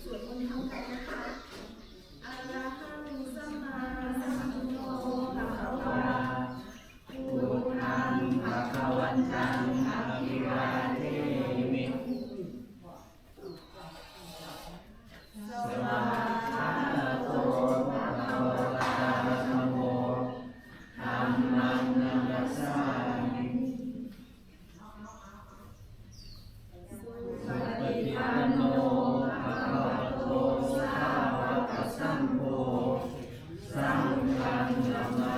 สวดมนต์ทำกันนะคะอะระหังสัมมาสัมพุทโธภะคะวาพุทธังภะคะวันตังอะภิวาเทมิสวากขาโตภะคะวะตาธัมโมธัมมังนัมมัสสามิสุปฏิปันโนภะคะวะโตสาวกสังโฆสังฆังนะมา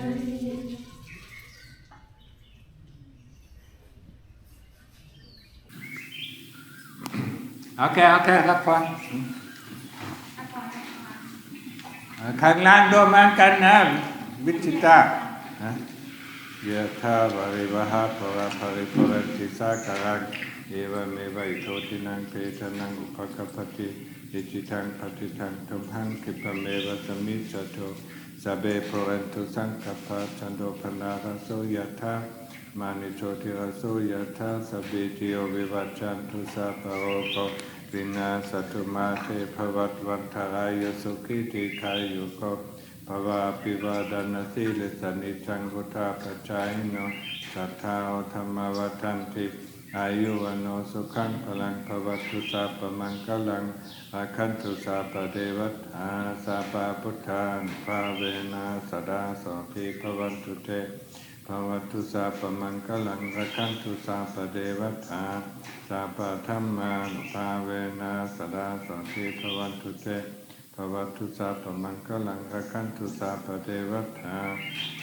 มิ Okay,รับฟังข้างล่างด้วยเหมือนกันนะวิจิตายะถาวาริวหาภวะภริปุเรนติสาคารังเอวเมวะอิโตทินังเปตนังอุปกัปปติอิจิตังปฏิตังตุมหังคิปะเมวะสมิจจโตสัพเพปุเรนตุสังคัปปะจันโทปนาระโสยะถามานิโชติระโสยะถาสัพพิติโยวิวัจจันตุสัพพะโรโควินาศตุมาเตภวัตวันทรายสุขิติขายุโกภวะปิวาดานาสิเลสนิจังกุฏาปัจจายโนสัทธาธรรมวัฏันติอายุวโนสุขังพลังภวัตุสัพพมังคลังอาคันตุสัพพเทวตาสัพพพุทธานภาเวนะสดาโสภิภวันตุเตภวตุสัพพมังคลังอาคันตุสัพพเทวตาสัพพธัมมานุภาเวนะสดาโสภิภวันตุเตภวตุสัพพมังคลังอาคันตุสัพพเทวตา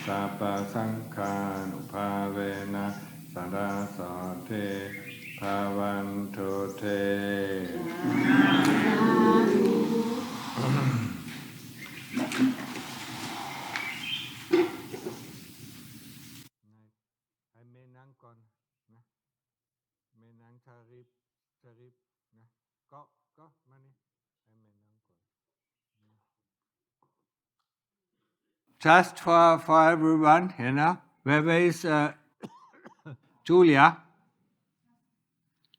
สัพพสังฆานุภาเวนะสดาโสเทภวันตุเตให้เมนั่งก่อนนะเมนั่งชาริบนะก็มานี่ให้เมนั่งก่อน Just for everyone, where is Julia?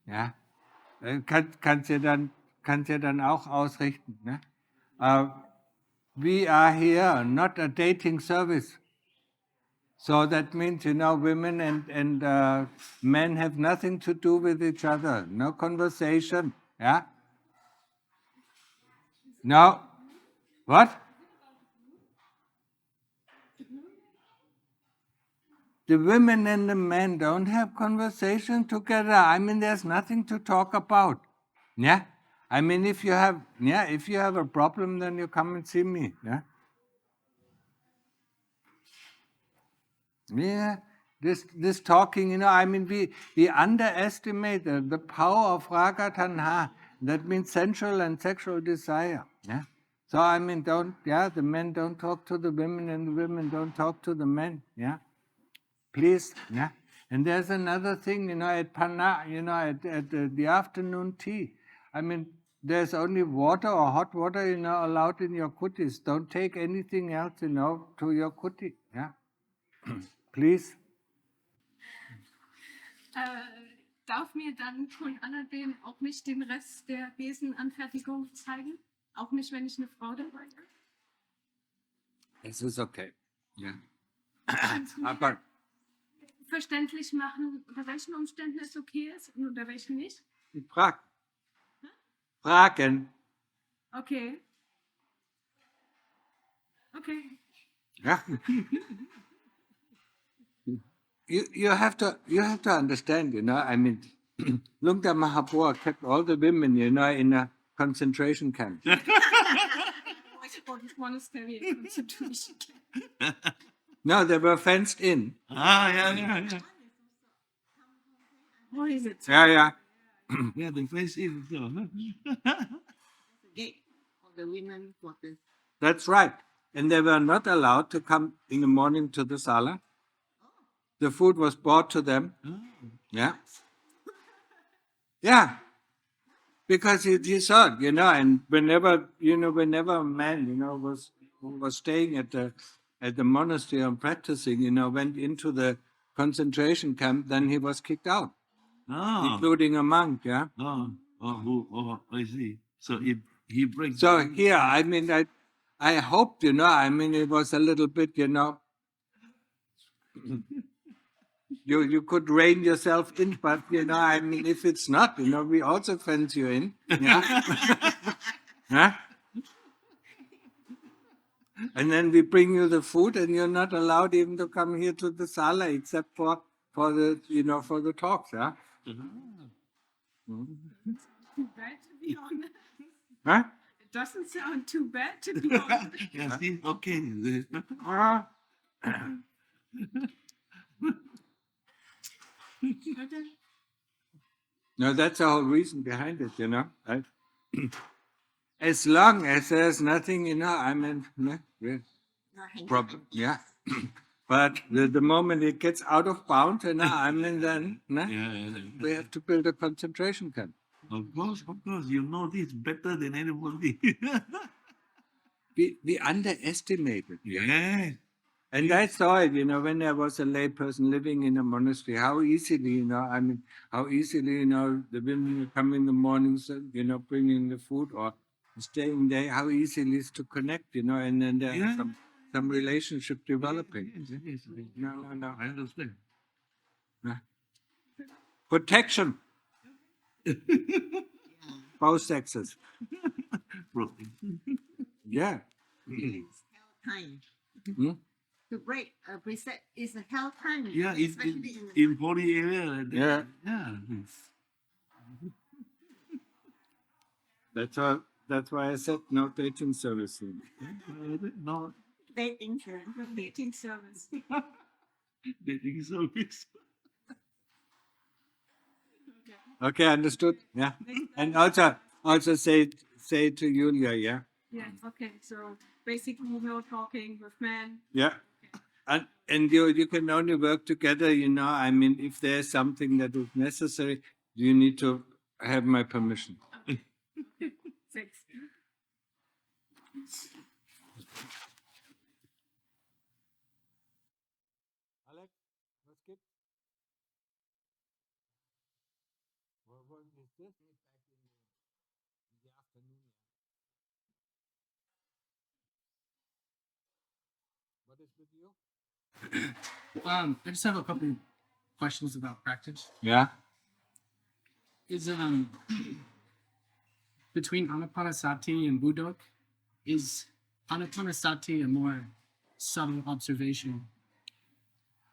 Ja, kann sie dann auch ausrichten. Ne? We are here, not a dating service. So that means, women and men have nothing to do with each other. No conversation. Yeah? No. What? The women and the men don't have conversation together. I mean, there's nothing to talk about. Yeah? I mean, if you have a problem, then you come and see me. Yeah? Yeah, this talking, I mean, we underestimate the power of raga tanha. That means sensual and sexual desire. Yeah. So I mean, the men don't talk to the women, and the women don't talk to the men. Yeah. Please. Yeah. And there's another thing, at Panna, at the afternoon tea. I mean, there's only water or hot water, allowed in your kutis. Don't take anything else, to your kuti. Yeah. Please. Darf mir dann von alledem auch nicht den Rest der Besenanfertigung zeigen? Auch nicht, wenn ich eine Frau dabei habe? Es ist okay. Ja. Aber verständlich machen, unter welchen Umständen es okay ist und unter welchen nicht? Fragen. Okay. Okay. Ja. You have to understand, I mean, Lungta Mahapur kept all the women, in a concentration camp. Monastery, concentration camp. No, they were fenced in. Yeah. What is it? Yeah. Yeah, the fenced in. Gate for the women, for the... That's right. And they were not allowed to come in the morning to the sala. The food was brought to them. Oh. Yeah. Yeah. Because he saw it, and whenever a man, was staying at the monastery and practicing, went into the concentration camp, then he was kicked out, including a monk, yeah. Oh, I see. So if he brings. So here, I mean, I hope, I mean, it was a little bit, you could rein yourself in, but, I mean, if it's not, we also fence you in. Yeah. Huh? And then we bring you the food, and you're not allowed even to come here to the sala except for the, for the talks, yeah? Too bad, to be honest. Huh? It doesn't sound too bad, to be honest. Yes, he's okay. Ah. Okay. No, that's the whole reason behind it, right? As long as there's nothing, I mean, problem, yeah. But the moment it gets out of bounds, I mean, then we have to build a concentration camp. Of course, you know this better than anybody. We underestimate it. Yeah. And I saw it, when I was a lay person living in a monastery, how easily, how easily, the women come in the mornings, bringing the food or staying there, how easy it is to connect, and then there's some relationship developing. Yes. No. I understand. Protection. Both sexes. Yeah. Time. Hmm? To break a preset is a hell time. Yeah, especially in poly area. Yeah. Yeah. That's why I said no dating service. No dating service. Dating service. dating service. Okay, understood. Yeah. And also say to Julia, yeah. Yeah, okay. So basically, no talking with men. Yeah. And you can only work together, I mean, if there's something that is necessary, you need to have my permission. Six. Alex, let's skip. What is this? In the afternoon. What is with you? I just have a couple questions about practice. Yeah. Is between anapanasati and Buddha, is anapanasati a more subtle observation?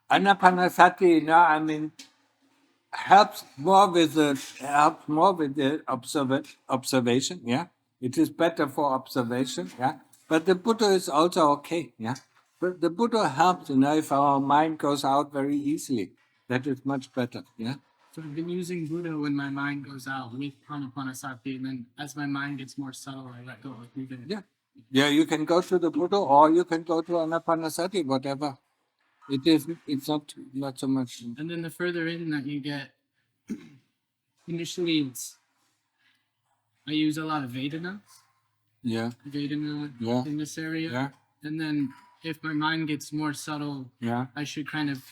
Anapanasati, I mean, helps more with the observation. Yeah, it is better for observation. Yeah, but the Buddha is also okay. Yeah, but the Buddha helps. If our mind goes out very easily, that is much better. Yeah. So I've been using Buddha when my mind goes out with anapanasati, and then as my mind gets more subtle, I let go of moving. Yeah. Yeah, you can go to the Buddha or you can go to anapanasati, whatever. It's not so much. And then the further in that you get, initially I use a lot of Vedana. Yeah. Vedana Yeah. in this area. Yeah. And then if my mind gets more subtle, Yeah. I should kind of,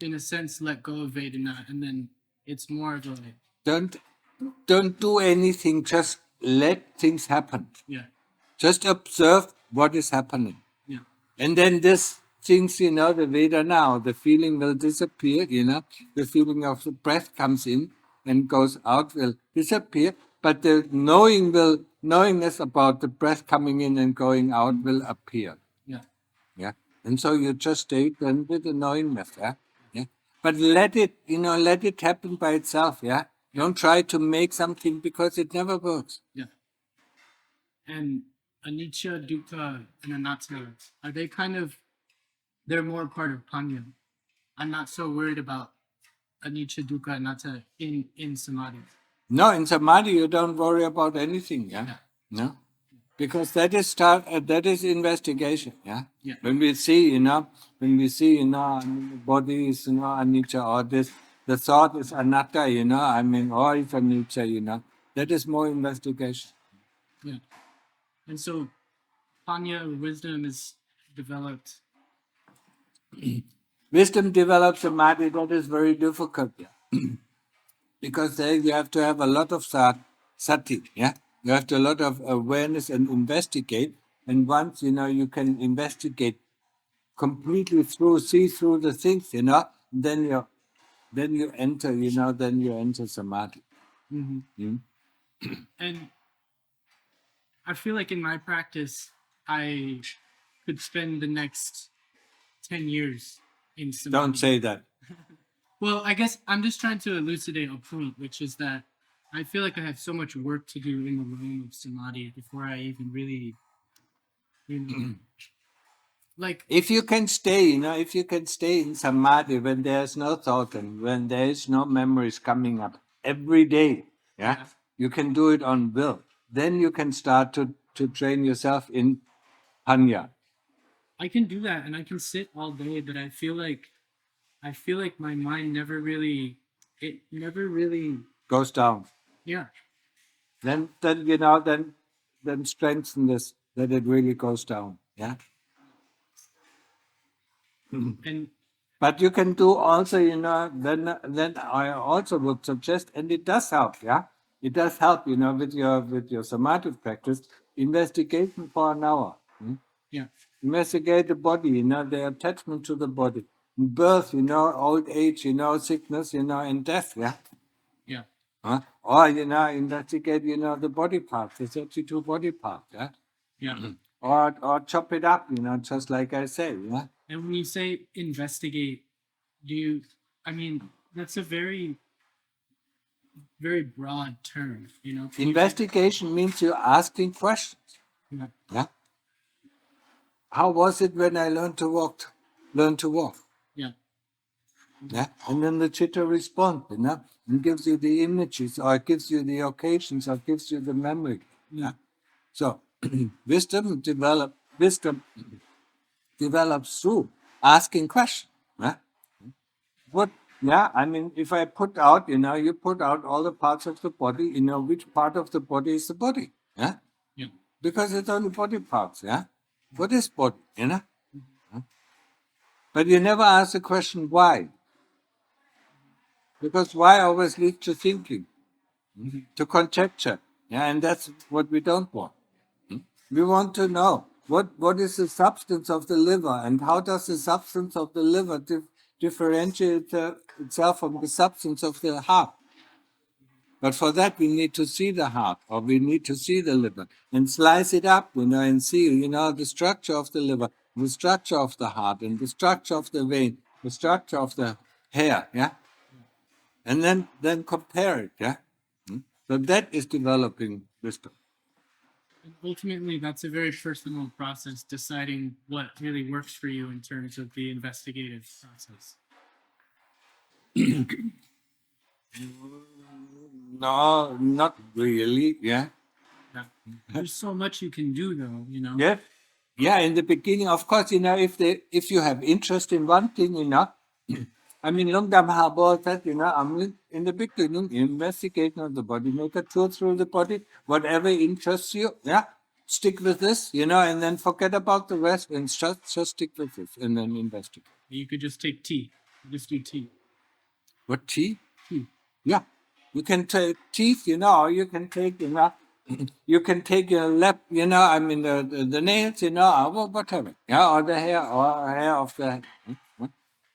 in a sense, let go of Vedana, and then it's more of a Don't do anything, just let things happen. yeah. Just observe what is happening. Yeah. And then this things, the Vedana, the feeling will disappear, the feeling of the breath comes in and goes out will disappear, but the knowingness about the breath coming in and going out will appear. Yeah. Yeah. And so you just stay then with the knowingness, yeah? Yeah. But let it happen by itself, yeah? Don't try to make something because it never works. Yeah. And anicca, dukkha, and anatta, are they they're more part of panya. I'm not so worried about anicca, dukkha, anatta in samadhi. No, in samadhi you don't worry about anything, yeah? No? Because that is investigation, yeah? Yeah. When we see, the body is, anicca, or this, the thought is anatta, or it's anicca, that is more investigation. Yeah. And so panya, wisdom, is developed. Wisdom develops samadhi, that is very difficult, yeah? Because there you have to have a lot of sati, yeah? You have to a lot of awareness and investigate. And once, you can investigate completely see through the things, then you enter, then you enter samadhi. Mm-hmm. And I feel like in my practice, I could spend the next 10 years in samadhi. Don't say that. Well, I guess I'm just trying to elucidate a point, which is that I feel like I have so much work to do in the realm of samadhi before I even really, like. If you can stay, in samadhi when there's no thought and when there is no memories coming up every day, Yeah. you can do it on will. Then you can start to train yourself in panya. I can do that and I can sit all day, but I feel like my mind never really Goes down. yeah. Then strengthen this, that it really goes down. Yeah. And But you can do also, then I also would suggest, and it does help, yeah? It does help, with your samadhi practice, investigation for an hour. yeah. Investigate the body, the attachment to the body. Birth, old age, sickness, and death, yeah? Yeah. Huh? Or, investigate, the body parts, the 32 body parts, yeah? Yeah. Or chop it up, just like I say, yeah? And when you say investigate, that's a very, very broad term, Investigation means you're asking questions. Yeah. Yeah. How was it when I learned to walk? Yeah. Yeah. And then the chitta responds, and gives you the images, or gives you the occasions, or gives you the memory. Yeah. So wisdom develops through asking questions. Yeah. If I put out, you put out all the parts of the body, which part of the body is the body? Yeah. Yeah. Because it's only body parts, yeah? What is body, But you never ask the question why. Because why always leads to thinking, to conjecture. Yeah, and that's what we don't want. We want to know what is the substance of the liver and how does the substance of the liver differentiate itself from the substance of the heart. But for that, we need to see the heart, or we need to see the liver and slice it up, and see, the structure of the liver, the structure of the heart, and the structure of the vein, the structure of the hair, yeah? And then compare it, yeah? So that is developing wisdom. And ultimately, that's a very personal process, deciding what really works for you in terms of the investigative process. No, not really, yeah? Yeah. There's so much you can do, though, Yeah. Yeah, in the beginning, of course, if you have interest in one thing, Lungdam Harbour said, in the beginning, investigation of the body, make a tour through the body, whatever interests you, yeah, stick with this, and then forget about the rest and just stick with this and then investigate. You could just take tea. Just do tea. What, tea? Tea. Yeah. You can take teeth, or you can take, you can take your lap, the nails, or whatever, yeah, or the hair, of the head.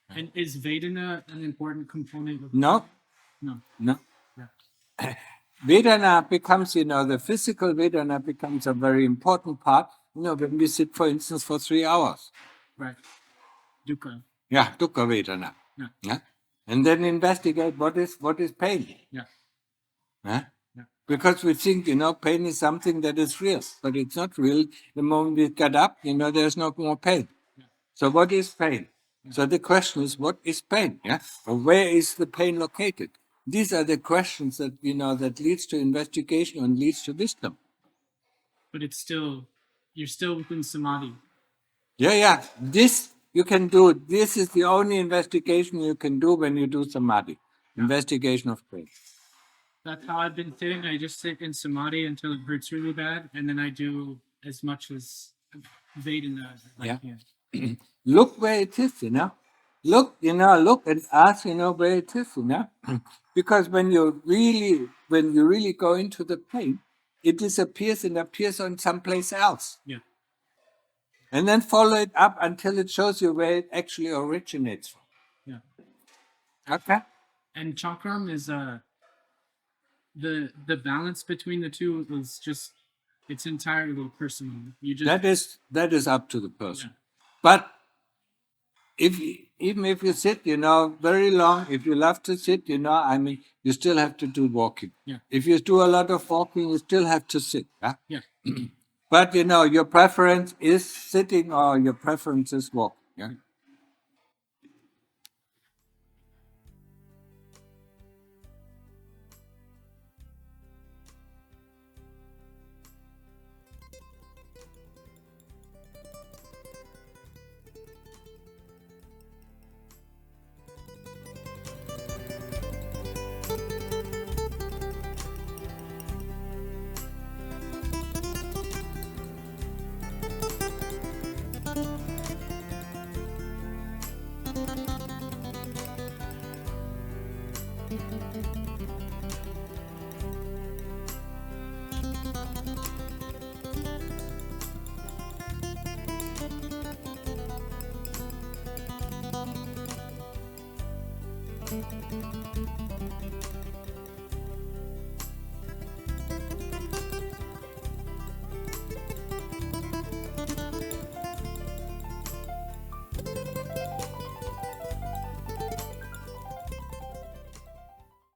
And is Vedana an important component of No. No. Yeah. Vedana becomes, the physical Vedana becomes a very important part, when we sit, for instance, for 3 hours. Right. Dukkha. Yeah, dukkha Vedana. Yeah. And then investigate what is pain. Yeah. Yeah. Because we think, pain is something that is real, but it's not real. The moment we get up, there's no more pain. Yeah. So what is pain? Yeah. So the question is, what is pain? Yeah. Or where is the pain located? These are the questions that, that leads to investigation and leads to wisdom. But you're still within samadhi. Yeah. This you can do. This is the only investigation you can do when you do samadhi. Investigation of pain. That's how I've been sitting. I just sit in samadhi until it hurts really bad, and then I do as much as Vedana as I can. Look where it is, Look and ask, where it is, Because when you really go into the pain, it disappears and appears on someplace else. Yeah. And then follow it up until it shows you where it actually originates from. Yeah. Okay? And chakram is the balance between the two is just, it's entirely personal. You just That is up to the person. Yeah. But even if you sit, very long, if you love to sit, you still have to do walking. Yeah. If you do a lot of walking, you still have to sit. Yeah? Yeah. But your preference is sitting or your preference is walking. Yeah?